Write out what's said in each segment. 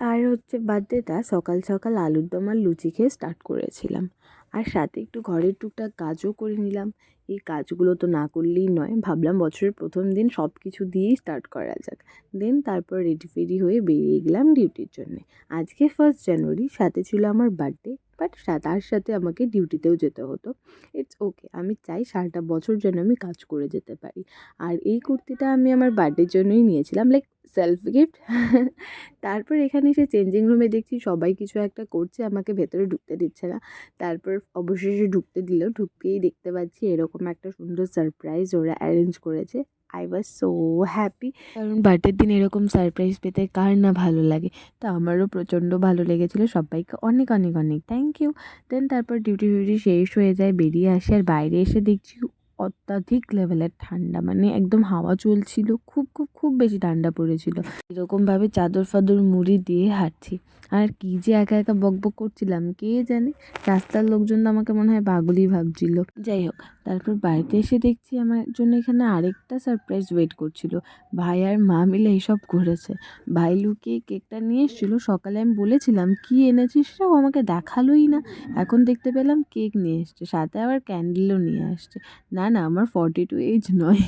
আর হচ্ছে বার্থডেটা সকাল সকাল আলুর দম আর লুচি খেয়ে স্টার্ট করেছিলাম। আর সাথে একটু ঘরের টুকটাক কাজও করে নিলাম। এই কাজগুলো তো না করলেই নয়, ভাবলাম বছরের প্রথম দিন সব কিছু দিয়েই স্টার্ট করা যাক। দেন তারপর রেডি ফেডি হয়ে বেরিয়ে গেলাম ডিউটির জন্যে। আজকে 1st জানুয়ারি, সাথে ছিল আমার বার্থডে, বাট তার সাথে আমাকে ডিউটিতেও যেতে হতো। ইটস ওকে, আমি চাই সারাটা বছর যেন আমি কাজ করে যেতে পারি। আর এই কুর্তিটা আমি আমার বার্থডের জন্যই নিয়েছিলাম, লাইক সেলফ গিফট। তারপর এখানে এসে চেঞ্জিং রুমে দেখছি সবাই কিছু একটা করছে, আমাকে ভেতরে ঢুকতে দিচ্ছে না। তারপর অবশেষে ঢুকতে দিল। ঢুকতেই দেখতে পাচ্ছি এরকম একটা সুন্দর সারপ্রাইজ ওরা অ্যারেঞ্জ করেছে। আই ওয়াজ সো হ্যাপি, কারণ বার্থডের দিন এরকম সারপ্রাইজ পেতে কার না ভালো লাগে। তো আমারও প্রচণ্ড ভালো লেগেছিলো। সবাইকে অনেক অনেক অনেক থ্যাংক ইউ। দেন তারপর ডিউটি ফিউটি শেষ হয়ে যায়, বেরিয়ে আসি। আর বাইরে এসে দেখছি অত্যাধিক লেভেলের ঠান্ডা, মানে একদম হাওয়া চলছিল, খুব খুব খুব বেশি ঠান্ডা পড়েছিল। এরকমভাবে চাদর ফাদর মুড়ি দিয়ে হাঁটছি। আর কী যে একা একা বকবক করছিলাম কে জানে, রাস্তার লোকজন তো আমাকে মনে হয় পাগলই ভাবছিল। যাই হোক, তারপর বাড়িতে এসে দেখছি আমার জন্য এখানে আরেকটা সারপ্রাইজ ওয়েট করছিল। ভাই আর মা মিলে এইসব করেছে। ভাই লুকিয়ে কেকটা নিয়ে এসেছিলো। সকালে আমি বলেছিলাম কী এনেছিস রে, ও আমাকে দেখালোই না। এখন দেখতে পেলাম কেক নিয়ে এসছে, সাথে আবার ক্যান্ডেলও নিয়ে আসছে। না না, আমার 42 এজ নয়।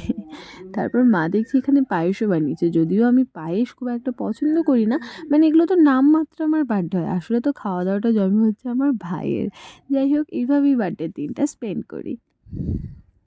তারপর মা দেখছি এখানে পায়েসও বানিয়েছে, যদিও আমি পায়েস খুব একটা পছন্দ করি না, মানে এগুলো তো নামমাত্র আমার বার্থডে হয়, আসলে তো খাওয়া দাওয়াটা জন্ম হচ্ছে আমার ভাইয়ের। যাই হোক, এইভাবেই বার্থডের দিনটা স্পেন্ড করি।